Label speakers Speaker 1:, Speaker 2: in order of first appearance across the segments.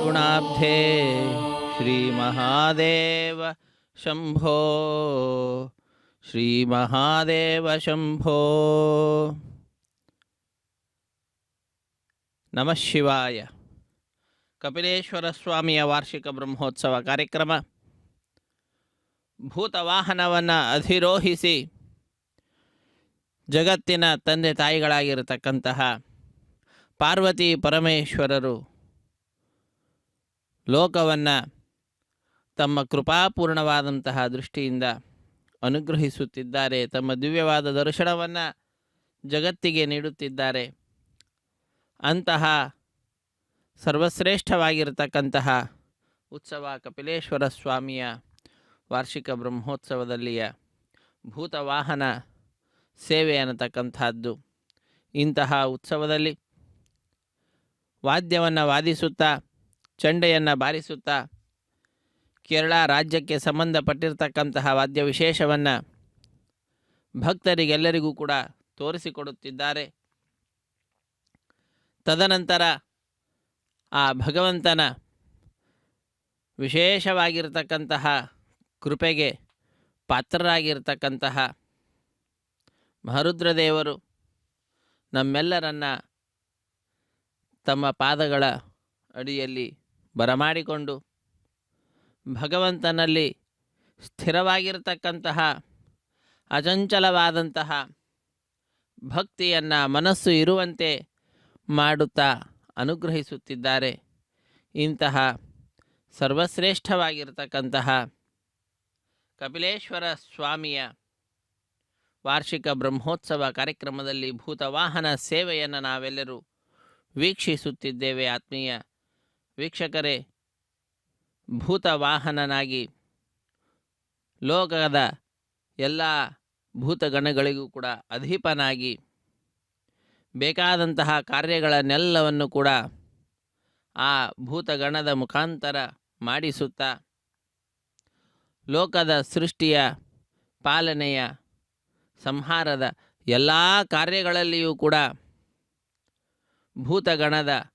Speaker 1: ಋಣಾಬ್ಧೇ ಶ್ರೀಮಹಾದೇವ ಶಂಭೋ ಶ್ರೀಮಹಾದೇವ ಶಂಭೋ. ನಮಃ ಶಿವಾಯ. ಕಪಿಲೇಶ್ವರ ಸ್ವಾಮಿಯ ವಾರ್ಷಿಕ ಬ್ರಹ್ಮೋತ್ಸವ ಕಾರ್ಯಕ್ರಮ ಭೂತವಾಹನವನ್ನು ಅಧಿರೋಹಿಸಿ ಜಗತ್ತಿನ ತಂದೆ ತಾಯಿಗಳಾಗಿರತಕ್ಕಂತಹ ಪಾರ್ವತಿ ಪರಮೇಶ್ವರರು ಲೋಕವನ್ನು ತಮ್ಮ ಕೃಪಾಪೂರ್ಣವಾದಂತಹ ದೃಷ್ಟಿಯಿಂದ ಅನುಗ್ರಹಿಸುತ್ತಿದ್ದಾರೆ. ತಮ್ಮ ದಿವ್ಯವಾದ ದರ್ಶನವನ್ನು ಜಗತ್ತಿಗೆ ನೀಡುತ್ತಿದ್ದಾರೆ. ಅಂತಹ ಸರ್ವಶ್ರೇಷ್ಠವಾಗಿರತಕ್ಕಂತಹ ಉತ್ಸವ ಕಪಿಲೇಶ್ವರ ಸ್ವಾಮಿಯ ವಾರ್ಷಿಕ ಬ್ರಹ್ಮೋತ್ಸವದಲ್ಲಿಯ ಭೂತವಾಹನ ಸೇವೆ ಅನ್ನತಕ್ಕಂಥದ್ದು ಇಂತಹ ಉತ್ಸವದಲ್ಲಿ ವಾದ್ಯವನ್ನು ವಾದಿಸುತ್ತಾ ಚಂಡೆಯನ್ನು ಬಾರಿಸುತ್ತಾ ಕೇರಳ ರಾಜ್ಯಕ್ಕೆ ಸಂಬಂಧಪಟ್ಟಿರ್ತಕ್ಕಂತಹ ವಾದ್ಯ ವಿಶೇಷವನ್ನು ಭಕ್ತರಿಗೆಲ್ಲರಿಗೂ ಕೂಡ ತೋರಿಸಿಕೊಡುತ್ತಿದ್ದಾರೆ. ತದನಂತರ ಆ ಭಗವಂತನ ವಿಶೇಷವಾಗಿರತಕ್ಕಂತಹ ಕೃಪೆಗೆ ಪಾತ್ರರಾಗಿರ್ತಕ್ಕಂತಹ ಮಹರುದ್ರದೇವರು ನಮ್ಮೆಲ್ಲರನ್ನ ತಮ್ಮ ಪಾದಗಳ ಅಡಿಯಲ್ಲಿ ಬರಮಾಡಿಕೊಂಡು ಭಗವಂತನಲ್ಲಿ ಸ್ಥಿರವಾಗಿರತಕ್ಕಂತಹ ಅಚಂಚಲವಾದಂತಹ ಭಕ್ತಿಯನ್ನು ಮನಸ್ಸು ಇರುವಂತೆ ಮಾಡುತ್ತಾ ಅನುಗ್ರಹಿಸುತ್ತಿದ್ದಾರೆ. ಇಂತಹ ಸರ್ವಶ್ರೇಷ್ಠವಾಗಿರತಕ್ಕಂತಹ ಕಪಿಲೇಶ್ವರ ಸ್ವಾಮಿಯ ವಾರ್ಷಿಕ ಬ್ರಹ್ಮೋತ್ಸವ ಕಾರ್ಯಕ್ರಮದಲ್ಲಿ ಭೂತವಾಹನ ಸೇವೆಯನ್ನು ನಾವೆಲ್ಲರೂ ವೀಕ್ಷಿಸುತ್ತಿದ್ದೇವೆ. ಆತ್ಮೀಯ ವೀಕ್ಷಕರೇ, ಭೂತವಾಹನನಾಗಿ ಲೋಕದ ಎಲ್ಲ ಭೂತಗಣಗಳಿಗೂ ಕೂಡ ಅಧೀಪನಾಗಿ ಬೇಕಾದಂತಹ ಕಾರ್ಯಗಳನ್ನೆಲ್ಲವನ್ನು ಕೂಡ ಆ ಭೂತಗಣದ ಮುಖಾಂತರ ಮಾಡಿಸುತ್ತಾ ಲೋಕದ ಸೃಷ್ಟಿಯ ಪಾಲನೆಯ ಸಂಹಾರದ ಎಲ್ಲ ಕಾರ್ಯಗಳಲ್ಲಿಯೂ ಕೂಡ ಭೂತಗಣದ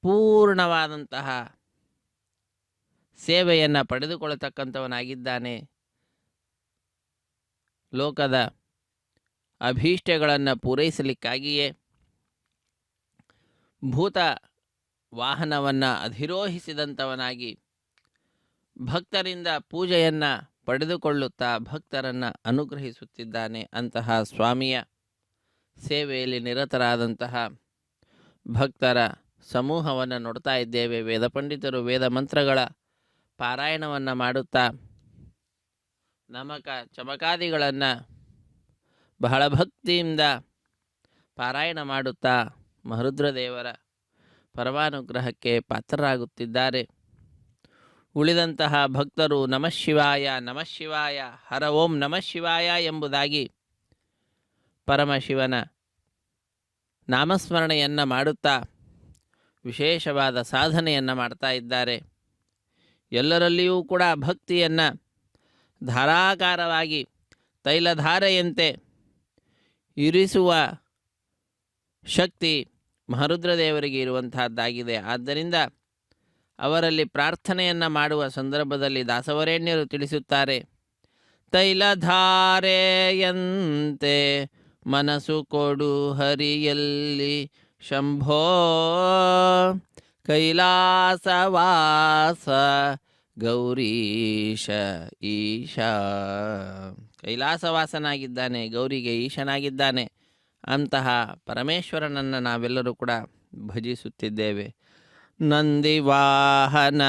Speaker 1: ಪೂರ್ಣವಾದಂತಹ ಸೇವೆಯನ್ನು ಪಡೆದುಕೊಳ್ಳತಕ್ಕಂಥವನಾಗಿದ್ದಾನೆ. ಲೋಕದ ಅಭೀಷ್ಟಗಳನ್ನು ಪೂರೈಸಲಿಕ್ಕಾಗಿಯೇ ಭೂತ ವಾಹನವನ್ನು ಅಧಿರೋಹಿಸಿದಂಥವನಾಗಿ ಭಕ್ತರಿಂದ ಪೂಜೆಯನ್ನು ಪಡೆದುಕೊಳ್ಳುತ್ತಾ ಭಕ್ತರನ್ನು ಅನುಗ್ರಹಿಸುತ್ತಿದ್ದಾನೆ. ಅಂತಹ ಸ್ವಾಮಿಯ ಸೇವೆಯಲ್ಲಿ ನಿರತರಾದಂತಹ ಭಕ್ತರ ಸಮೂಹವನ್ನು ನೋಡ್ತಾ ಇದ್ದೇವೆ. ವೇದ ಪಂಡಿತರು ವೇದ ಮಂತ್ರಗಳ ಪಾರಾಯಣವನ್ನು ಮಾಡುತ್ತಾ ನಮಕ ಚಮಕಾದಿಗಳನ್ನು ಬಹಳ ಭಕ್ತಿಯಿಂದ ಪಾರಾಯಣ ಮಾಡುತ್ತಾ ಮಹರುದ್ರದೇವರ ಪರಮಾನುಗ್ರಹಕ್ಕೆ ಪಾತ್ರರಾಗುತ್ತಿದ್ದಾರೆ. ಉಳಿದಂತಹ ಭಕ್ತರು ನಮಃ ಶಿವಾಯ ನಮಃ ಶಿವಾಯ ಹರ ಓಂ ನಮಃ ಶಿವಾಯ ಎಂಬುದಾಗಿ ಪರಮಶಿವನ ನಾಮಸ್ಮರಣೆಯನ್ನು ಮಾಡುತ್ತಾ ವಿಶೇಷವಾದ ಸಾಧನೆಯನ್ನು ಮಾಡ್ತಾ ಇದ್ದಾರೆ. ಎಲ್ಲರಲ್ಲಿಯೂ ಕೂಡ ಭಕ್ತಿಯನ್ನು ಧಾರಾಕಾರವಾಗಿ ತೈಲಧಾರೆಯಂತೆ ಇರಿಸುವ ಶಕ್ತಿ ಮಹರುದ್ರದೇವರಿಗೆ ಇರುವಂತಹದ್ದಾಗಿದೆ. ಆದ್ದರಿಂದ ಅವರಲ್ಲಿ ಪ್ರಾರ್ಥನೆಯನ್ನು ಮಾಡುವ ಸಂದರ್ಭದಲ್ಲಿ ದಾಸವರೇಣ್ಯರು ತಿಳಿಸುತ್ತಾರೆ, ತೈಲಧಾರೆಯಂತೆ ಮನಸ್ಸು ಕೊಡು ಹರಿಯಲ್ಲಿ ಶಂಭೋ ಕೈಲಾಸವಾಸ ಗೌರೀಶ ಈಶ. ಕೈಲಾಸವಾಸನಾಗಿದ್ದಾನೆ, ಗೌರಿಗೆ ಈಶನಾಗಿದ್ದಾನೆ. ಅಂತಹ ಪರಮೇಶ್ವರನನ್ನು ನಾವೆಲ್ಲರೂ ಕೂಡ ಭಜಿಸುತ್ತಿದ್ದೇವೆ. ನಂದಿವಾಹನ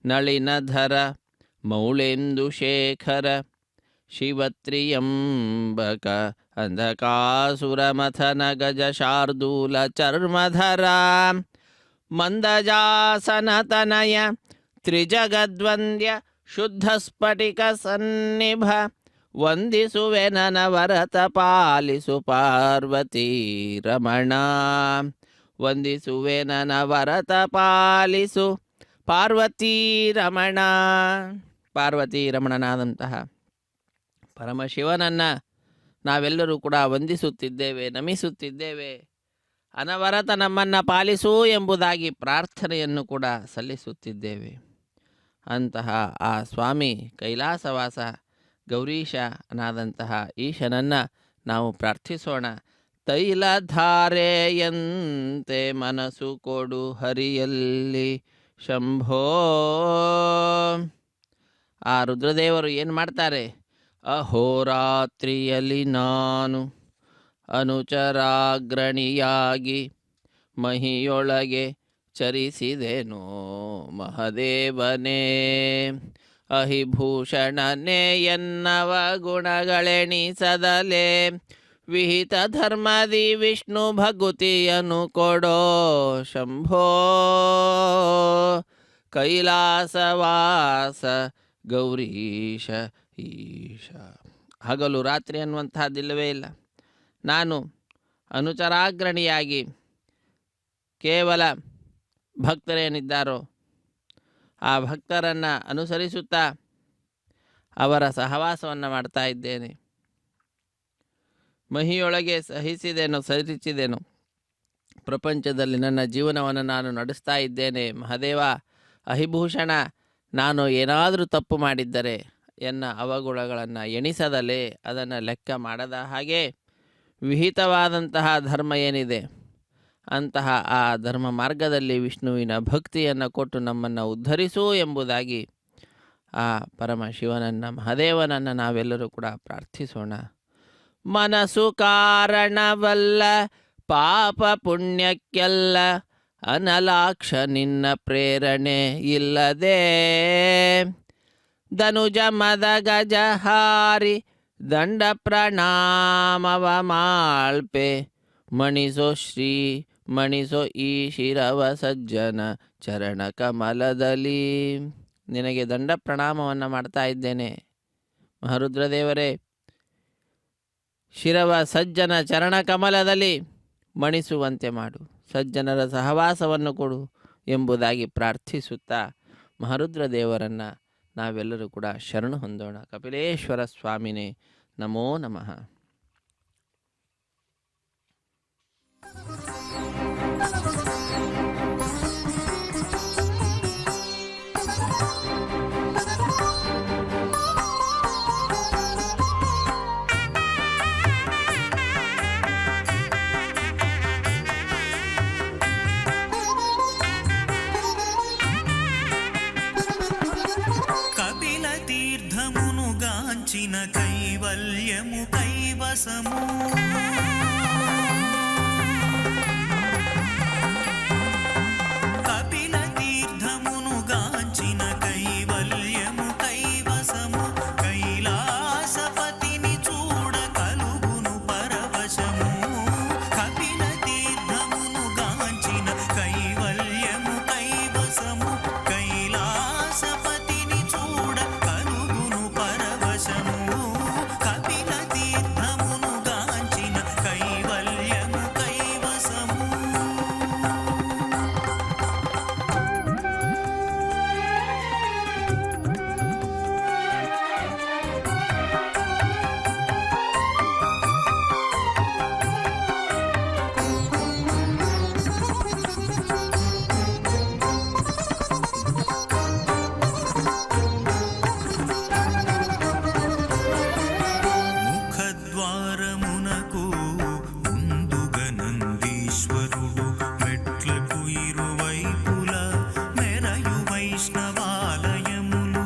Speaker 1: ನಳಿನಧರ ಮೌಳೇಂದು ಶೇಖರ ಶಿವತ್ರಿಯಂಬಕ ಅಂಧಕಾಸುರಮಥನ ಗಜ ಶಾರ್ದೂಲ ಚರ್ಮಧರ ಮಂದಜಾಸನತನಯ ತ್ರಿಜಗದ್ವಂದ್ಯ ಶುದ್ಧ ಸ್ಫಟಿಕ ಸನ್ನಿಭ ವಂದಿಸುವೆ ನನವರತ ಪಾಲಿಸು ಪಾರ್ವತೀ ರಮಣ. ವಂದಿಸುವೆ ನನವರತ ಪಾಲಿಸು ಪಾರ್ವತೀ ರಮಣ. ಪಾರ್ವತೀ ರಮಣನಾದಂತಹ ಪರಮಶಿವನನ್ನು ನಾವೆಲ್ಲರೂ ಕೂಡ ವಂದಿಸುತ್ತಿದ್ದೇವೆ, ನಮಿಸುತ್ತಿದ್ದೇವೆ. ಅನವರತ ನಮ್ಮನ್ನು ಪಾಲಿಸು ಎಂಬುದಾಗಿ ಪ್ರಾರ್ಥನೆಯನ್ನು ಕೂಡ ಸಲ್ಲಿಸುತ್ತಿದ್ದೇವೆ. ಅಂತಹ ಆ ಸ್ವಾಮಿ ಕೈಲಾಸವಾಸ ಗೌರೀಶನಾದಂತಹ ಈಶನನ್ನು ನಾವು ಪ್ರಾರ್ಥಿಸೋಣ. ತೈಲಧಾರೆಯಂತೆ ಮನಸ್ಸು ಕೊಡು ಹರಿಯಲ್ಲಿ ಶಂಭೋ. ಆ ರುದ್ರದೇವರು ಏನು ಮಾಡ್ತಾರೆ? ಅಹೋರಾತ್ರಿಯಲ್ಲಿ ನಾನು ಅನುಚರಾಗ್ರಣಿಯಾಗಿ ಮಹಿಯೊಳಗೆ ಚರಿಸಿದೆನೋ ಮಹದೇವನೇ. ಅಹಿಭೂಷಣನೇ ಎನ್ನವ ಗುಣಗಳೆಣಿಸದಲೇ ವಿಹಿತ ಧರ್ಮದಿ ವಿಷ್ಣು ಭಗುತಿಯನ್ನು ಕೊಡೋ ಶಂಭೋ. ಕೈಲಾಸವಾಸ ಗೌರೀಶ ಈಶ. ಹಗಲು ರಾತ್ರಿ ಅನ್ನುವಂತಹದ್ದಿಲ್ಲವೇ ಇಲ್ಲ. ನಾನು ಅನುಚರಾಗ್ರಣಿಯಾಗಿ ಕೇವಲ ಭಕ್ತರೇನಿದ್ದಾರೋ ಆ ಭಕ್ತರನ್ನು ಅನುಸರಿಸುತ್ತಾ ಅವರ ಸಹವಾಸವನ್ನು ಮಾಡ್ತಾ ಇದ್ದೇನೆ. ಮಹಿಯೊಳಗೆ ಸರಿಸಿದೆನು. ಪ್ರಪಂಚದಲ್ಲಿ ನನ್ನ ಜೀವನವನ್ನು ನಾನು ನಡೆಸ್ತಾ ಇದ್ದೇನೆ. ಮಹಾದೇವ ಅಹಿಭೂಷಣ, ನಾನು ಏನಾದರೂ ತಪ್ಪು ಮಾಡಿದ್ದರೆ ಎನ್ನ ಅವಗುಣಗಳನ್ನು ಎಣಿಸದಲೇ ಅದನ್ನು ಲೆಕ್ಕ ಮಾಡದ ಹಾಗೆ ವಿಹಿತವಾದಂತಹ ಧರ್ಮ ಏನಿದೆ ಅಂತಹ ಆ ಧರ್ಮ ಮಾರ್ಗದಲ್ಲಿ ವಿಷ್ಣುವಿನ ಭಕ್ತಿಯನ್ನು ಕೊಟ್ಟು ನಮ್ಮನ್ನು ಉದ್ಧರಿಸು ಎಂಬುದಾಗಿ ಆ ಪರಮಶಿವನನ್ನು ಮಹಾದೇವನನ್ನು ನಾವೆಲ್ಲರೂ ಕೂಡ ಪ್ರಾರ್ಥಿಸೋಣ. ಮನಸ್ಸು ಕಾರಣವಲ್ಲ ಪಾಪ ಪುಣ್ಯಕ್ಕೆಲ್ಲ, ಅನಲಾಕ್ಷ ನಿನ್ನ ಪ್ರೇರಣೆ ಇಲ್ಲದೆ. ಧನುಜ ಮದ ಗಜ ಹಾರಿ ದಂಡ ಪ್ರಣಾಮವ ಮಾಳ್ಪೆ, ಮಣಿಸೋ ಈ ಶಿರವ ಸಜ್ಜನ ಚರಣ ಕಮಲದಲ್ಲಿ. ನಿನಗೆ ದಂಡ ಪ್ರಣಾಮವನ್ನು ಮಾಡ್ತಾ ಇದ್ದೇನೆ ಮಹಾರುದ್ರದೇವರೇ. ಶಿರವ ಸಜ್ಜನ ಚರಣ ಕಮಲದಲ್ಲಿ ಮಣಿಸುವಂತೆ ಮಾಡು, ಸಜ್ಜನರ ಸಹವಾಸವನ್ನು ಕೊಡು ಎಂಬುದಾಗಿ ಪ್ರಾರ್ಥಿಸುತ್ತಾ ಮಹಾರುದ್ರದೇವರನ್ನು ನಾವೆಲ್ಲರೂ ಕೂಡ ಶರಣು ಹೊಂದೋಣ. ಕಪಿಲೇಶ್ವರ ಸ್ವಾಮಿನೇ ನಮೋ ನಮಃ.
Speaker 2: గాంచిన కైవల్యము కైవసము, కపిల తీర్థమును గాంచిన కైవల్యము కైవసము, కైలాసపతిని చూడ కలుగును పరవశము. కపిల తీర్థమును గాంచిన కైవల్యము కైవసము, కైలాసపతిని చూడ కలుగును పరవశము. కపిల తీర్థమును గాంచిన కైవల్యము కైవసము. ముఖద్వారమునకు ముందుగా నందీశ్వరుడు, మెట్లకు ఇరువైపుల మెరయు వైష్ణవాలయములు.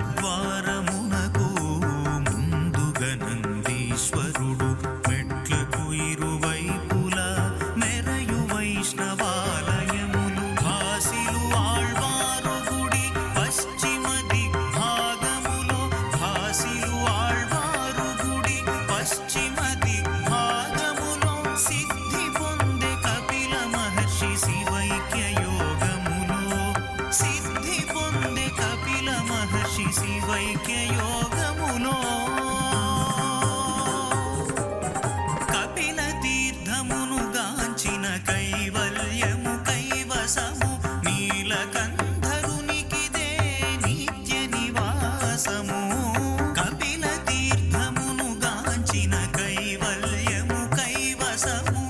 Speaker 2: ముఖద్వారమునకు ముందుగా నందీశ్వరుడు, మెట్లకు ఇరువైపుల మెరయు వైష్ణవాలయములు. భాసిలు ఆళ్వారు గుడి పశ్చిమ దిగ్భాగములో, భాసిలు ఆళ్వారు గుడి పశ్చిమ దిగ్భాగములో, సిద్ధి పొందే కపిల మహర్షి శివైక్య యోగములో, సిద్ధి పొందే కపిల మహర్షి శివైక్య యోగములో. కపిల తీర్థమును గాంచిన కైవల్యము కైవసము, నీలకంఠరునికిదే నిత్య నివాసము. కపిల తీర్థమును గాంచిన కైవల్యము కైవసము.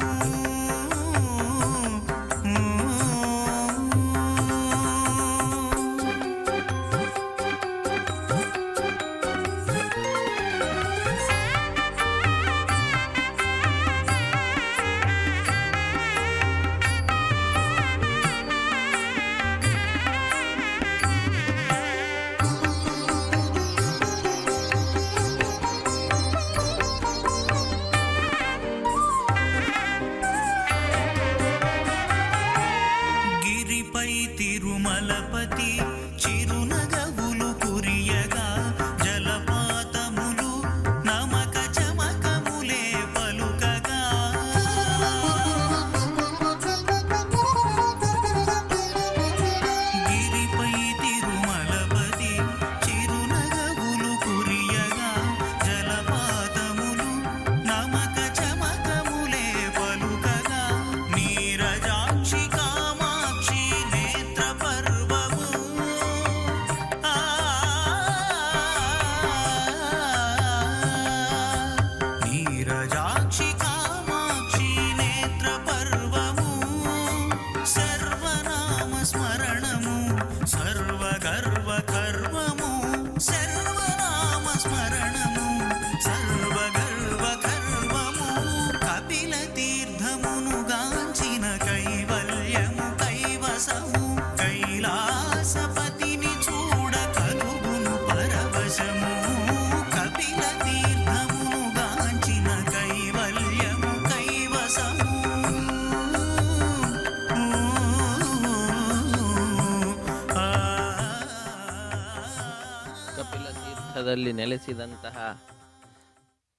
Speaker 1: ಕಪಿಲ ತೀರ್ಥದಲ್ಲಿ ನೆಲೆಸಿದಂತಹ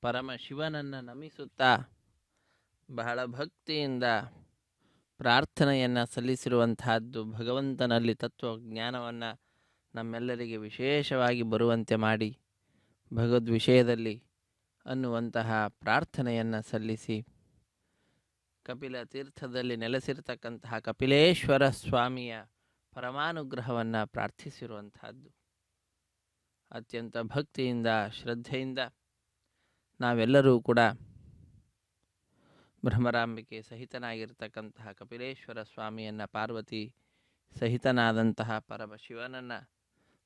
Speaker 1: ಪರಮಶಿವನನ್ನು ನಮಿಸುತ್ತಾ ಬಹಳ ಭಕ್ತಿಯಿಂದ ಪ್ರಾರ್ಥನೆಯನ್ನು ಸಲ್ಲಿಸಿರುವಂತಹದ್ದು ಭಗವಂತನಲ್ಲಿ ತತ್ವಜ್ಞಾನವನ್ನು ನಮ್ಮೆಲ್ಲರಿಗೆ ವಿಶೇಷವಾಗಿ ಬರುವಂತೆ ಮಾಡಿ ಭಗವದ್ ವಿಷಯದಲ್ಲಿ ಅನ್ನುವಂತಹ ಪ್ರಾರ್ಥನೆಯನ್ನು ಸಲ್ಲಿಸಿ ಕಪಿಲ ತೀರ್ಥದಲ್ಲಿ ನೆಲೆಸಿರ್ತಕ್ಕಂತಹ ಕಪಿಲೇಶ್ವರ ಸ್ವಾಮಿಯ ಪರಮಾನುಗ್ರಹವನ್ನು ಪ್ರಾರ್ಥಿಸಿರುವಂತಹದ್ದು. ಅತ್ಯಂತ ಭಕ್ತಿಯಿಂದ ಶ್ರದ್ಧೆಯಿಂದ ನಾವೆಲ್ಲರೂ ಕೂಡ ಬ್ರಹ್ಮರಾಂಬಿಕೆ ಸಹಿತನಾಗಿರ್ತಕ್ಕಂತಹ ಕಪಿಲೇಶ್ವರ ಸ್ವಾಮಿಯನ್ನು, ಪಾರ್ವತಿ ಸಹಿತನಾದಂತಹ ಪರಮಶಿವನನ್ನು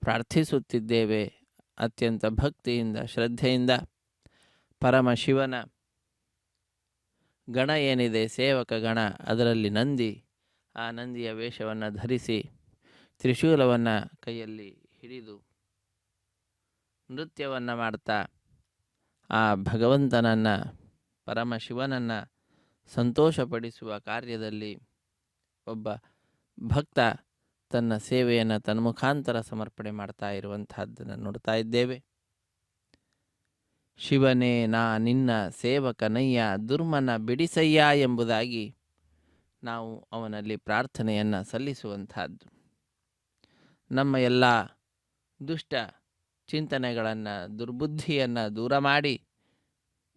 Speaker 1: ಪ್ರಾರ್ಥಿಸುತ್ತಿದ್ದೇವೆ. ಅತ್ಯಂತ ಭಕ್ತಿಯಿಂದ ಶ್ರದ್ಧೆಯಿಂದ ಪರಮಶಿವನ ಗಣ ಏನಿದೆ, ಸೇವಕ ಗಣ, ಅದರಲ್ಲಿ ನಂದಿ, ಆ ನಂದಿಯ ವೇಷವನ್ನು ಧರಿಸಿ ತ್ರಿಶೂಲವನ್ನು ಕೈಯಲ್ಲಿ ಹಿಡಿದು ನೃತ್ಯವನ್ನು ಮಾಡ್ತಾ ಆ ಭಗವಂತನನ್ನು, ಪರಮಶಿವನನ್ನು ಸಂತೋಷಪಡಿಸುವ ಕಾರ್ಯದಲ್ಲಿ ಒಬ್ಬ ಭಕ್ತ ತನ್ನ ಸೇವೆಯನ್ನು ತನ್ಮುಖಾಂತರ ಸಮರ್ಪಣೆ ಮಾಡ್ತಾ ಇರುವಂತಹದ್ದನ್ನು ನೋಡ್ತಾ ಇದ್ದೇವೆ. ಶಿವನೇ ನಾ ನಿನ್ನ ಸೇವಕನಯ್ಯ, ದುರ್ಮನ ಬಿಡಿಸಯ್ಯ ಎಂಬುದಾಗಿ ನಾವು ಅವನಲ್ಲಿ ಪ್ರಾರ್ಥನೆಯನ್ನು ಸಲ್ಲಿಸುವಂತಹದ್ದು. ನಮ್ಮ ಎಲ್ಲ ದುಷ್ಟ ಚಿಂತನೆಗಳನ್ನು, ದುರ್ಬುದ್ಧಿಯನ್ನು ದೂರ ಮಾಡಿ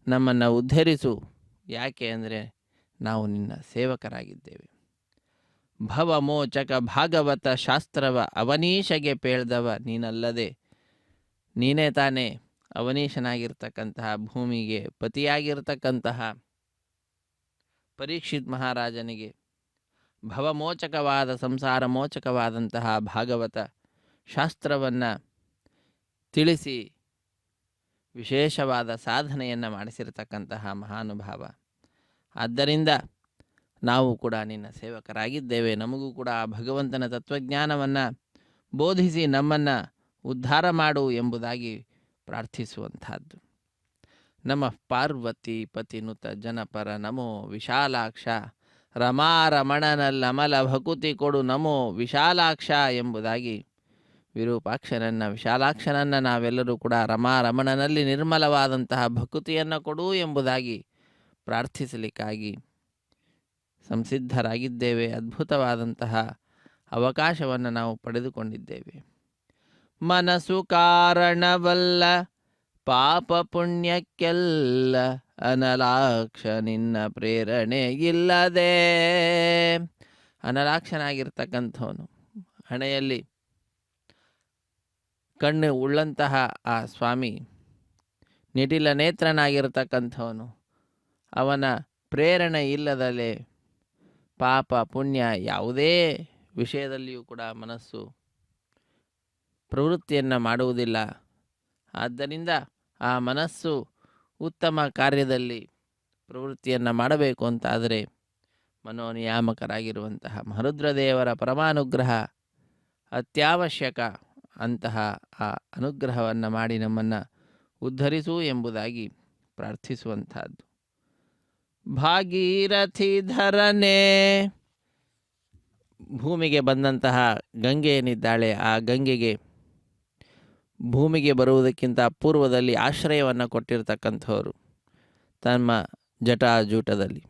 Speaker 1: ನಮ್ಮನ್ನು ಉದ್ಧರಿಸು. ಯಾಕೆ ಅಂದರೆ ನಾವು ನಿನ್ನ ಸೇವಕರಾಗಿದ್ದೇವೆ. ಭವಮೋಚಕ ಭಾಗವತ ಶಾಸ್ತ್ರವ ಅವನೀಶಗೆ ಪೇಳ್ದವ ನೀನಲ್ಲದೆ, ನೀನೇ ತಾನೇ ಅವನೀಶನಾಗಿರ್ತಕ್ಕಂತಹ, ಭೂಮಿಗೆ ಪತಿಯಾಗಿರ್ತಕ್ಕಂತಹ ಪರೀಕ್ಷಿತ್ ಮಹಾರಾಜನಿಗೆ ಭವಮೋಚಕವಾದ, ಸಂಸಾರ ಮೋಚಕವಾದಂತಹ ಭಾಗವತ ಶಾಸ್ತ್ರವನ್ನು ತಿಳಿಸಿ ವಿಶೇಷವಾದ ಸಾಧನೆಯನ್ನು ಮಾಡಿಸಿರ್ತಕ್ಕಂತಹ ಮಹಾನುಭಾವ. ಆದ್ದರಿಂದ ನಾವು ಕೂಡ ನಿನ್ನ ಸೇವಕರಾಗಿದ್ದೇವೆ. ನಮಗೂ ಕೂಡ ಆ ಭಗವಂತನ ತತ್ವಜ್ಞಾನವನ್ನು ಬೋಧಿಸಿ ನಮ್ಮನ್ನು ಉದ್ಧಾರ ಮಾಡು ಎಂಬುದಾಗಿ ಪ್ರಾರ್ಥಿಸುವಂತಹದ್ದು. ನಮಃ ಪಾರ್ವತಿ ಪತಿನುತ ಜನಪರ ನಮೋ ವಿಶಾಲಾಕ್ಷ, ರಮಾರಮಣನಲ್ಲಮಲ ಭಕುತಿ ಕೊಡು ನಮೋ ವಿಶಾಲಾಕ್ಷ ಎಂಬುದಾಗಿ ವಿರೂಪಾಕ್ಷನನ್ನು, ವಿಶಾಲಾಕ್ಷನನ್ನು ನಾವೆಲ್ಲರೂ ಕೂಡ ರಮಾರಮಣನಲ್ಲಿ ನಿರ್ಮಲವಾದಂತಹ ಭಕುತಿಯನ್ನು ಕೊಡು ಎಂಬುದಾಗಿ ಪ್ರಾರ್ಥಿಸಲಿಕ್ಕಾಗಿ ಸಂಸಿದ್ಧರಾಗಿದ್ದೇವೆ. ಅದ್ಭುತವಾದಂತಹ ಅವಕಾಶವನ್ನು ನಾವು ಪಡೆದುಕೊಂಡಿದ್ದೇವೆ. ಮನಸ್ಸು ಕಾರಣವಲ್ಲ ಪಾಪ ಪುಣ್ಯಕ್ಕೆಲ್ಲ, ಅನಲಾಕ್ಷ ನಿನ್ನ ಪ್ರೇರಣೆ ಇಲ್ಲದೆ. ಅನಲಾಕ್ಷನಾಗಿರ್ತಕ್ಕಂಥವನು, ಹಣೆಯಲ್ಲಿ ಕಣ್ಣು ಉಳ್ಳಂತಹ ಆ ಸ್ವಾಮಿ, ನಿಟಿಲ ನೇತ್ರನಾಗಿರ್ತಕ್ಕಂಥವನು, ಅವನ ಪ್ರೇರಣೆ ಇಲ್ಲದಲೇ ಪಾಪ ಪುಣ್ಯ ಯಾವುದೇ ವಿಷಯದಲ್ಲಿಯೂ ಕೂಡ ಮನಸ್ಸು ಪ್ರವೃತ್ತಿಯನ್ನು ಮಾಡುವುದಿಲ್ಲ. ಆದ್ದರಿಂದ ಆ ಮನಸ್ಸು ಉತ್ತಮ ಕಾರ್ಯದಲ್ಲಿ ಪ್ರವೃತ್ತಿಯನ್ನು ಮಾಡಬೇಕು ಅಂತಾದರೆ ಮನೋನಿಯಾಮಕರಾಗಿರುವಂತಹ ಮಹರುದ್ರದೇವರ ಪರಮಾನುಗ್ರಹ ಅತ್ಯವಶ್ಯಕ. ಅಂತಹ ಆ ಅನುಗ್ರಹವನ್ನು ಮಾಡಿ ನಮ್ಮನ್ನು ಉದ್ಧರಿಸು ಎಂಬುದಾಗಿ ಪ್ರಾರ್ಥಿಸುವಂತಹದ್ದು. ಭಾಗೀರಥಿ ಧರನೇ, ಭೂಮಿಗೆ ಬಂದಂತಹ ಗಂಗೆ ಏನಿದ್ದಾಳೆ, ಆ ಗಂಗೆಗೆ ಭೂಮಿಗೆ ಬರುವುದಕ್ಕಿಂತ ಪೂರ್ವದಲ್ಲಿ ಆಶ್ರಯವನ್ನು ಕೊಟ್ಟಿರ್ತಕ್ಕಂಥವರು ತಮ್ಮ ಜಟಾಜೂಟದಲ್ಲಿ.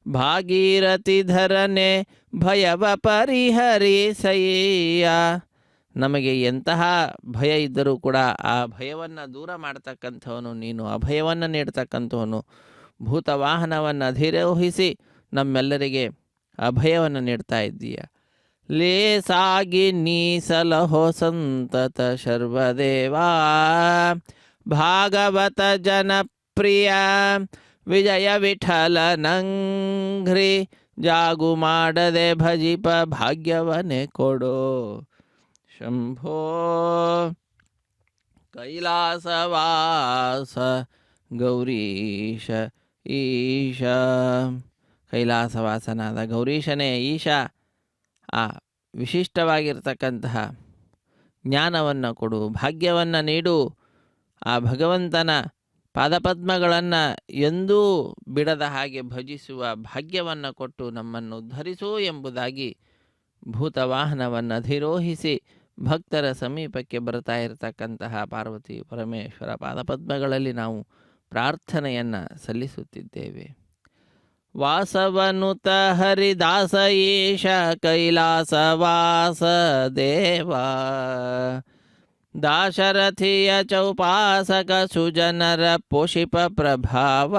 Speaker 1: ಭಾಗೀರಥಿ ಧರನೆ ಭಯವ ಪರಿಹರಿಸಯ್ಯ, ನಮಗೆ ಎಂತಹ ಭಯ ಇದ್ದರೂ ಕೂಡ ಆ ಭಯವನ್ನು ದೂರ ಮಾಡ್ತಕ್ಕಂಥವನು ನೀನು, ಅಭಯವನ್ನು ನೀಡ್ತಕ್ಕಂಥವನು. ಭೂತವಾಹನವನ್ನು ಅಧಿರೋಹಿಸಿ ನಮ್ಮೆಲ್ಲರಿಗೆ ಅಭಯವನ್ನು ನೀಡ್ತಾ ಇದ್ದೀಯ. ಲೇಸಾಗಿ ನೀ ಸಲಹೋ ಸಂತತ ಶರ್ವದೇವಾ, ಭಾಗವತ ಜನಪ್ರಿಯ ವಿಜಯ ವಿಠಲ ನಂಘ್ರಿ, ಜಾಗು ಮಾಡದೆ ಭಜಿಪ ಭಾಗ್ಯವನ್ನೇ ಕೊಡೋ ಶಂಭೋ. ಕೈಲಾಸವಾಸ ಗೌರೀಶ ಈಶ, ಕೈಲಾಸವಾಸನಾದ ಗೌರೀಶನೇ ಈಶ, ಆ ವಿಶಿಷ್ಟವಾಗಿರ್ತಕ್ಕಂತಹ ಜ್ಞಾನವನ್ನು ಕೊಡು, ಭಾಗ್ಯವನ್ನು ನೀಡು. ಆ ಭಗವಂತನ ಪಾದಪದ್ಮಗಳನ್ನು ಎಂದೂ ಬಿಡದ ಹಾಗೆ ಭಜಿಸುವ ಭಾಗ್ಯವನ್ನು ಕೊಟ್ಟು ನಮ್ಮನ್ನು ಉದ್ಧರಿಸು ಎಂಬುದಾಗಿ ಭೂತವಾಹನವನ್ನು ಅಧಿರೋಹಿಸಿ ಭಕ್ತರ ಸಮೀಪಕ್ಕೆ ಬರ್ತಾ ಇರತಕ್ಕಂತಹ ಪಾರ್ವತಿ ಪರಮೇಶ್ವರ ಪಾದಪದ್ಮಗಳಲ್ಲಿ ನಾವು ಪ್ರಾರ್ಥನೆಯನ್ನು ಸಲ್ಲಿಸುತ್ತಿದ್ದೇವೆ. ವಾಸವನುತ ಹರಿದಾಸ ಈಶ ಕೈಲಾಸವಾಸ ದೇವ, ದಾಶರಥಿಯ ಚೌಪಾಸಕ ಸುಜನರ ಪೋಷಿಪ ಪ್ರಭಾವ,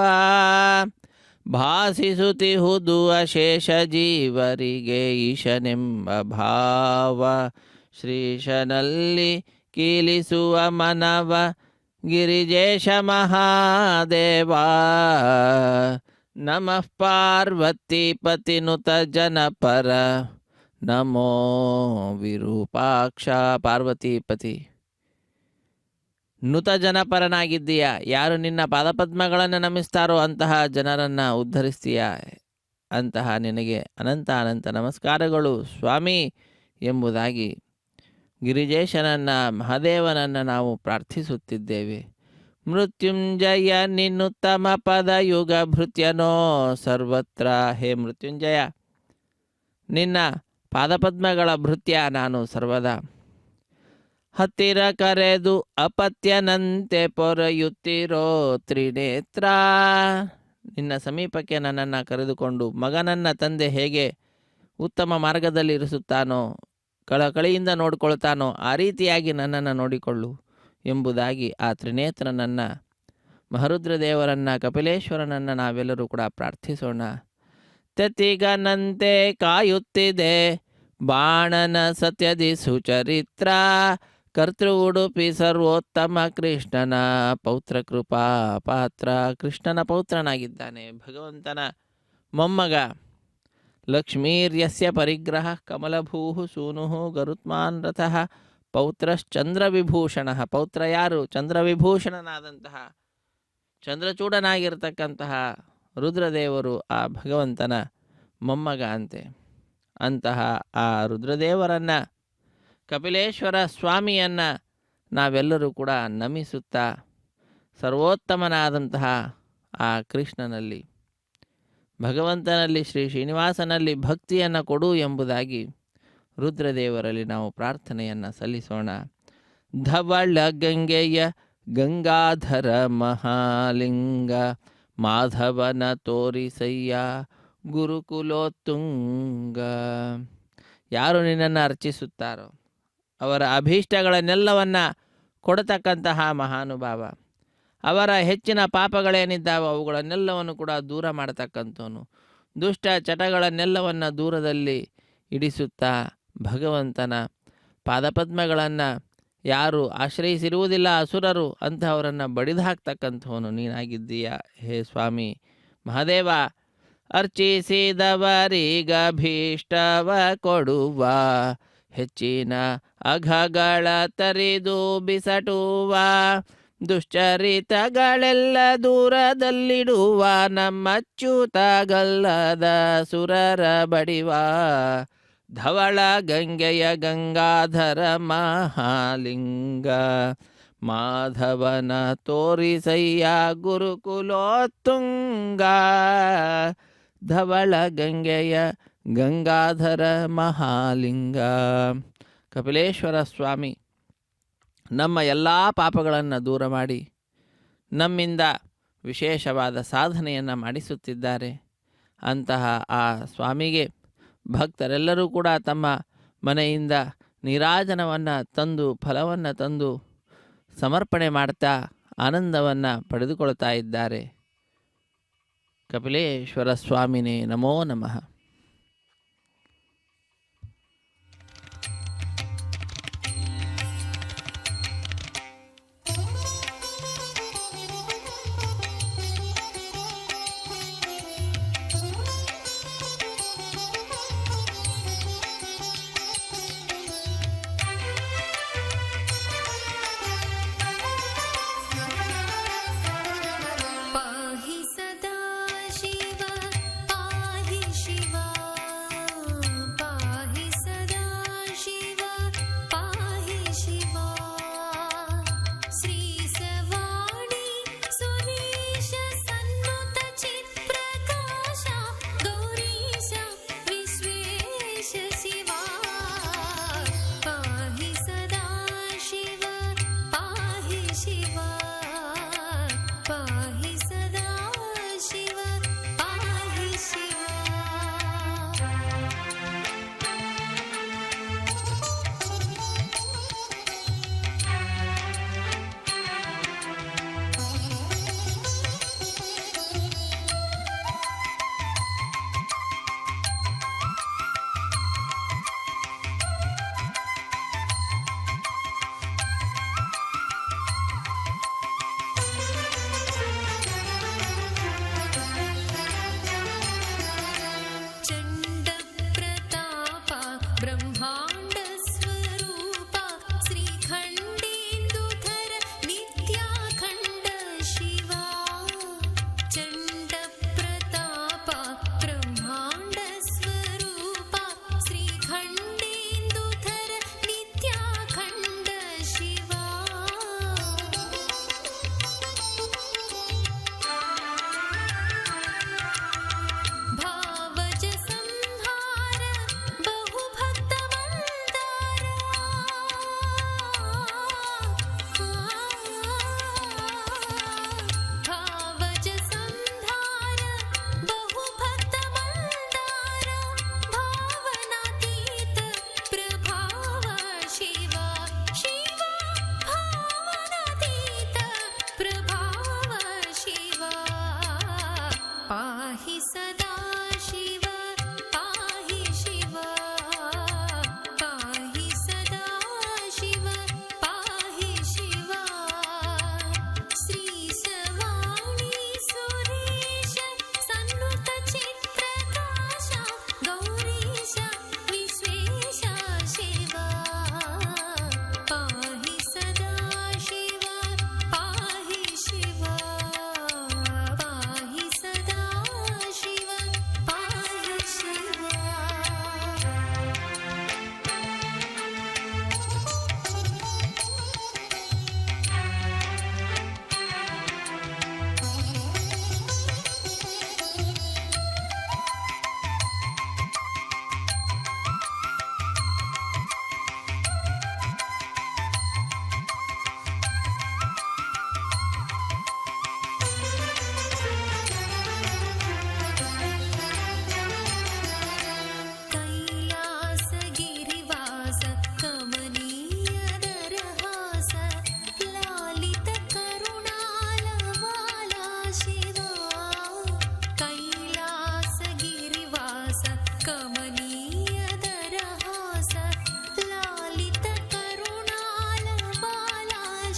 Speaker 1: ಭಾಸಿಸುತ್ತಿಹುದು ಅಶೇಷ ಜೀವರಿಗೆ ಈಶನೆಂಬ ಭಾವ, ಶ್ರೀಶನಲ್ಲಿ ಕೀಲಿಸುವ ಮನವ ಗಿರಿಜೇಶ ಮಹಾದೇವ, ನಮಃ ಪಾರ್ವತೀಪತಿನುತ ಜನಪರ, ನಮೋ ವಿರೂಪಾಕ್ಷ. ಪಾರ್ವತೀಪತಿ ನುತ ಜನಪರನಾಗಿದ್ದೀಯ, ಯಾರು ನಿನ್ನ ಪಾದಪದ್ಮಗಳನ್ನು ನಮಿಸ್ತಾರೋ ಅಂತಹ ಜನರನ್ನು ಉದ್ಧರಿಸ್ತೀಯ. ಅಂತಹ ನಿನಗೆ ಅನಂತ ಅನಂತ ನಮಸ್ಕಾರಗಳು ಸ್ವಾಮಿ ಎಂಬುದಾಗಿ ಗಿರಿಜೇಶನನ್ನು ಮಹಾದೇವನನ್ನು ನಾವು ಪ್ರಾರ್ಥಿಸುತ್ತಿದ್ದೇವೆ. ಮೃತ್ಯುಂಜಯ ನಿನ್ನುತ್ತಮ ಪದ ಯುಗ ಭೃತ್ಯನೋ ಸರ್ವತ್ರ. ಹೇ ಮೃತ್ಯುಂಜಯ, ನಿನ್ನ ಪಾದಪದ್ಮಗಳ ಭೃತ್ಯ ನಾನು ಸರ್ವದಾ. ಹತ್ತಿರ ಕರೆದು ಅಪತ್ಯನಂತೆ ಪೊರೆಯುತ್ತಿರೋ ತ್ರಿನೇತ್ರ, ನಿನ್ನ ಸಮೀಪಕ್ಕೆ ನನ್ನನ್ನು ಕರೆದುಕೊಂಡು ಮಗನನ್ನ ತಂದೆ ಹೇಗೆ ಉತ್ತಮ ಮಾರ್ಗದಲ್ಲಿ ಇರಿಸುತ್ತಾನೋ, ಕಳಕಳಿಯಿಂದ ನೋಡಿಕೊಳ್ತಾನೋ ಆ ರೀತಿಯಾಗಿ ನನ್ನನ್ನು ನೋಡಿಕೊಳ್ಳು ಎಂಬುದಾಗಿ ಆ ತ್ರಿನೇತ್ರನನ್ನು, ಮಹರುದ್ರದೇವರನ್ನು, ಕಪಿಲೇಶ್ವರನನ್ನು ನಾವೆಲ್ಲರೂ ಕೂಡ ಪ್ರಾರ್ಥಿಸೋಣ. ತತಿಗನಂತೆ ಕಾಯುತ್ತಿದೆ ಬಾಣನ ಸತ್ಯದಿ ಸುಚರಿತ್ರ, ಕರ್ತೃ ಉಡುಪಿ ಸರ್ವೋತ್ತಮ ಕೃಷ್ಣನ ಪೌತ್ರ ಕೃಪಾ ಪಾತ್ರ. ಕೃಷ್ಣನ ಪೌತ್ರನಾಗಿದ್ದಾನೆ, ಭಗವಂತನ ಮೊಮ್ಮಗ. ಲಕ್ಷ್ಮೀರ್ಯಸ್ಯ ಪರಿಗ್ರಹ ಕಮಲಭೂ ಸೂನು ಗರುತ್ಮಾನ್ ರಥಃ, ಪೌತ್ರಶ್ಚಂದ್ರವಿಭೂಷಣ. ಪೌತ್ರ ಯಾರು? ಚಂದ್ರವಿಭೂಷಣನಾದಂತಹ ಚಂದ್ರಚೂಡನಾಗಿರ್ತಕ್ಕಂತಹ ರುದ್ರದೇವರು ಆ ಭಗವಂತನ ಮೊಮ್ಮಗ ಅಂತೆ. ಅಂತಹ ಆ ರುದ್ರದೇವರನ್ನು, ಕಪಿಲೇಶ್ವರ ಸ್ವಾಮಿಯನ್ನು ನಾವೆಲ್ಲರೂ ಕೂಡ ನಮಿಸುತ್ತಾ ಸರ್ವೋತ್ತಮನಾದಂತಹ ಆ ಕೃಷ್ಣನಲ್ಲಿ, ಭಗವಂತನಲ್ಲಿ, ಶ್ರೀ ಶ್ರೀನಿವಾಸನಲ್ಲಿ ಭಕ್ತಿಯನ್ನು ಕೊಡು ಎಂಬುದಾಗಿ ರುದ್ರದೇವರಲ್ಲಿ ನಾವು ಪ್ರಾರ್ಥನೆಯನ್ನು ಸಲ್ಲಿಸೋಣ. ಧವಳ ಗಂಗೆಯ ಗಂಗಾಧರ ಮಹಾಲಿಂಗ, ಮಾಧವನ ತೋರಿಸಯ್ಯ ಗುರುಕುಲೋತ್ತುಂಗ. ಯಾರು ನಿನ್ನನ್ನು ಅರ್ಚಿಸುತ್ತಾರೋ ಅವರ ಅಭೀಷ್ಟಗಳನ್ನೆಲ್ಲವನ್ನು ಕೊಡತಕ್ಕಂತಹ ಮಹಾನುಭಾವ, ಅವರ ಹೆಚ್ಚಿನ ಪಾಪಗಳೇನಿದ್ದಾವೋ ಅವುಗಳನ್ನೆಲ್ಲವನ್ನು ಕೂಡ ದೂರ ಮಾಡತಕ್ಕಂಥವನು, ದುಷ್ಟ ಚಟಗಳನ್ನೆಲ್ಲವನ್ನು ದೂರದಲ್ಲಿ ಇಡಿಸುತ್ತಾ ಭಗವಂತನ ಪಾದಪದ್ಮಗಳನ್ನು ಯಾರು ಆಶ್ರಯಿಸಿರುವುದಿಲ್ಲ ಅಸುರರು ಅಂತಹವರನ್ನು ಬಡಿದು ಹಾಕ್ತಕ್ಕಂಥವನು ನೀನಾಗಿದ್ದೀಯ. ಹೇ ಸ್ವಾಮಿ ಮಹಾದೇವ, ಅರ್ಚಿಸಿದವರೀಗ ಭೀಷ್ಟವ ಕೊಡುವ, ಹೆಚ್ಚಿನ ಅಘಗಳ ತರಿದು ಬಿಸಟುವ, ದುಶ್ಚರಿತಗಳೆಲ್ಲ ದೂರದಲ್ಲಿಡುವ, ನಮ್ಮಚ್ಯುತಗಲ್ಲದ ಸುರರ ಬಡಿವ, ಧವಳ ಗಂಗೆಯ ಗಂಗಾಧರ ಮಹಾಲಿಂಗ, ಮಾಧವನ ತೋರಿಸಯ್ಯ ಗುರುಕುಲೋತ್ತುಂಗ. ಧವಳ ಗಂಗೆಯ ಗಂಗಾಧರ ಮಹಾಲಿಂಗ. ಕಪಿಲೇಶ್ವರ ಸ್ವಾಮಿ ನಮ್ಮ ಎಲ್ಲ ಪಾಪಗಳನ್ನು ದೂರ ಮಾಡಿ ನಮ್ಮಿಂದ ವಿಶೇಷವಾದ ಸಾಧನೆಯನ್ನು ಮಾಡಿಸುತ್ತಿದ್ದಾರೆ. ಅಂತಹ ಆ ಸ್ವಾಮಿಗೆ ಭಕ್ತರೆಲ್ಲರೂ ಕೂಡ ತಮ್ಮ ಮನೆಯಿಂದ ನೀರಾಜನವನ್ನು ತಂದು, ಫಲವನ್ನು ತಂದು ಸಮರ್ಪಣೆ ಮಾಡ್ತಾ ಆನಂದವನ್ನು ಪಡೆದುಕೊಳ್ತಾ ಇದ್ದಾರೆ. ಕಪಿಲೇಶ್ವರ ಸ್ವಾಮಿನೇ ನಮೋ ನಮಃ.
Speaker 3: पाहि सदा शिव पाहि शिव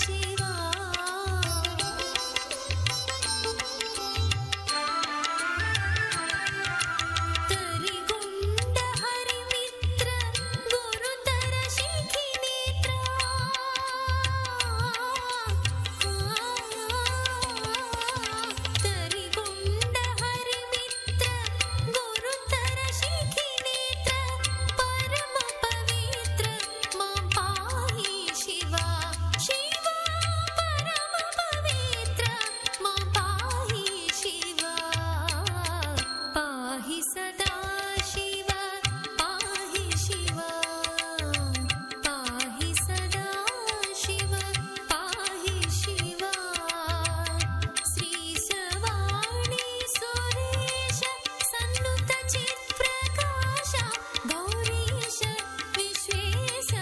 Speaker 3: ಶಿವಾ ತರಿಗೊಂಡ ಹರಿಮಿತ್ರ ಗುರುತರ ಶಿಖಿ ನೇತ್ರ ತರಿಗೊಂಡ ಹರಿಮಿತ್ರ ಗುರುತರ ಶಿಖಿ ನೇತ್ರ ಪರಮ ಪವಿತ್ರ ಮಾ ಪಾಹಿ ಶಿವಾ ಶಿವಾ ಪರಮ ಪವಿತ್ರ ಮಾ ಪಾಹಿ ಶಿವಾ ಪಾಹಿ ಸದಾ ಶಿವ ಪಾಹಿ ಶಿವ ಪಾಹಿ ಸದಾ ಶಿವ ಪಾಹಿ ಶಿವ ಶ್ರೀ ಸವಾಣಿ ಸುರೇಶ ಸನ್ನುತ ಚಿತ್ ಪ್ರಕಾಶ ಗೌರೀಶ ವಿಶ್ವೇಶ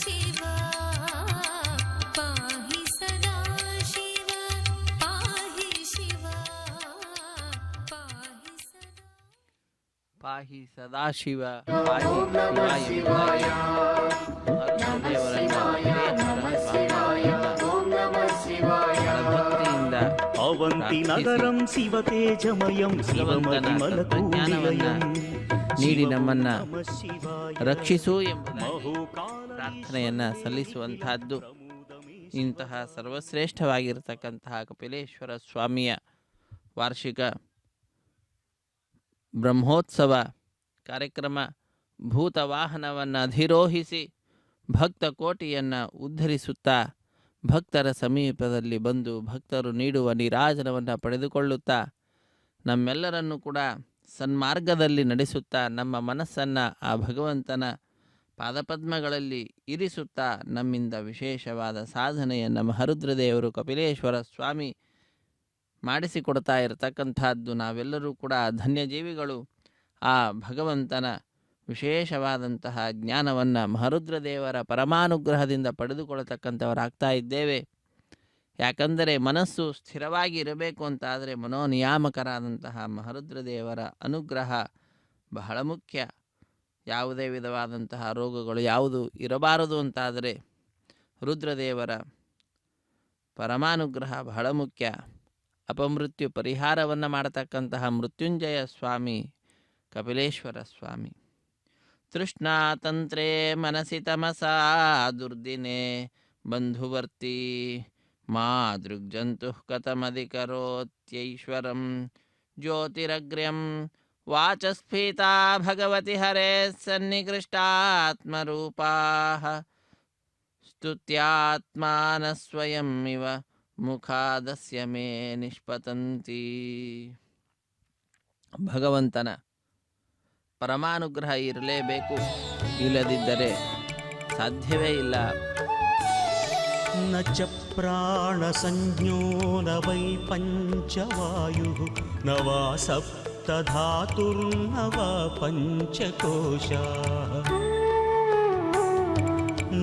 Speaker 3: ಶಿವ ಪಾಹಿ ಸದಾ ಶಿವ ಪಾಹಿ ಶಿವ ಪಾಹಿ ಸದಾ
Speaker 1: ಪಾಹಿ ಸದಾಶಿವ ಪಾಹಿ ಶಿವ ಎಂಬುದಾಗಿ ಭಕ್ತಿಯಿಂದ
Speaker 4: ಅವಂತಿ ನಗರಂ ಶಿವತೇಜಮಯಂ ಶಿವಮತಿಮಲಕೂನಿಲಯಂ
Speaker 1: ನೀಡಿ ನಮ್ಮನ್ನ
Speaker 4: ಶಿವಾಯ
Speaker 1: ರಕ್ಷಿಸು ಎಂಬುದಾಗಿ
Speaker 4: ಬಹುಕಾಲ
Speaker 1: ಪ್ರಾರ್ಥನೆಯನ್ನು ಸಲ್ಲಿಸುವಂತಹದ್ದು ಇಂತಹ ಸರ್ವಶ್ರೇಷ್ಠವಾಗಿರತಕ್ಕಂತಹ ಕಪಿಲೇಶ್ವರ ಸ್ವಾಮಿಯ ವಾರ್ಷಿಕ ಬ್ರಹ್ಮೋತ್ಸವ ಕಾರ್ಯಕ್ರಮ ಭೂತವಾಹನವನ್ನು ಅಧಿರೋಹಿಸಿ ಭಕ್ತ ಕೋಟಿಯನ್ನು ಉದ್ಧರಿಸುತ್ತಾ ಭಕ್ತರ ಸಮೀಪದಲ್ಲಿ ಬಂದು ಭಕ್ತರು ನೀಡುವ ನೀರಾಜನವನ್ನು ಪಡೆದುಕೊಳ್ಳುತ್ತಾ ನಮ್ಮೆಲ್ಲರನ್ನು ಕೂಡ ಸನ್ಮಾರ್ಗದಲ್ಲಿ ನಡೆಸುತ್ತಾ ನಮ್ಮ ಮನಸ್ಸನ್ನು ಆ ಭಗವಂತನ ಪಾದಪದ್ಮಗಳಲ್ಲಿ ಇರಿಸುತ್ತಾ ನಮ್ಮಿಂದ ವಿಶೇಷವಾದ ಸಾಧನೆಯನ್ನು ಮಹರುದ್ರದೇವರು ಕಪಿಲೇಶ್ವರ ಸ್ವಾಮಿ ಮಾಡಿಸಿಕೊಡ್ತಾ ಇರತಕ್ಕಂಥದ್ದು ನಾವೆಲ್ಲರೂ ಕೂಡ ಧನ್ಯಜೀವಿಗಳು. ಆ ಭಗವಂತನ ವಿಶೇಷವಾದಂತಹ ಜ್ಞಾನವನ್ನು ಮಹರುದ್ರದೇವರ ಪರಮಾನುಗ್ರಹದಿಂದ ಪಡೆದುಕೊಳ್ಳತಕ್ಕಂಥವರಾಗ್ತಾ ಇದ್ದೇವೆ. ಯಾಕಂದರೆ ಮನಸ್ಸು ಸ್ಥಿರವಾಗಿ ಇರಬೇಕು ಅಂತಾದರೆ ಮನೋನಿಯಾಮಕರಾದಂತಹ ಮಹರುದ್ರದೇವರ ಅನುಗ್ರಹ ಬಹಳ ಮುಖ್ಯ. ಯಾವುದೇ ವಿಧವಾದಂತಹ ರೋಗಗಳು ಯಾವುದು ಇರಬಾರದು ಅಂತಾದರೆ ರುದ್ರದೇವರ ಪರಮಾನುಗ್ರಹ ಬಹಳ ಮುಖ್ಯ. ಅಪಮೃತ್ಯು ಪರಿಹಾರವನ್ನು ಮಾಡತಕ್ಕಂತಹ ಮೃತ್ಯುಂಜಯ ಸ್ವಾಮಿ ಕಪಿಲೇಶ್ವರ ಸ್ವಾಮಿ. ತೃಷ್ಣಾತಂತ್ರೇ ಮನಸಿ ತಮಸಾ ದುರ್ದಿನೇ ಬಂಧುವರ್ತಿ ಮಾದೃಗ್ಜಂತು ಕಥಮಧಿಕರೋತ್ಯೈಶ್ವರಂ ಜ್ಯೋತಿರಗ್ರ್ಯಂ ವಾಚಸ್ಫೀತಾ ಭಗವತಿ ಹರೇ ಸನ್ನಿಕೃಷ್ಟಾತ್ಮರೂಪಾ ಸ್ತುತ್ಯಾತ್ಮಾನ ಸ್ವಯಂ ಇವ ಮುಖಾದಸ್ಯ ಮೇ ನಿಷ್ಪತಂತಿ. ಭಗವಂತನ ಪರಮಾನುಗ್ರಹ ಇರಲೇಬೇಕು, ಇಲ್ಲದಿದ್ದರೆ ಸಾಧ್ಯವೇ ಇಲ್ಲ.
Speaker 4: ನ ಚ ಪ್ರಾಣಸಂಜ್ಞೋ ನ ವೈ ಪಂಚವಾಯುಃ ನ ವಾ ಸಪ್ತಧಾತುರ್ನ ವಾ ಪಂಚಕೋಶಾಃ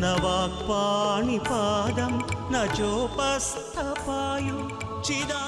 Speaker 4: ನ ವಾಕ್ಪಾಣಿಪಾದಂ ನ ಚೋಪಸ್ಥಪಾಯು ಚಿದಾ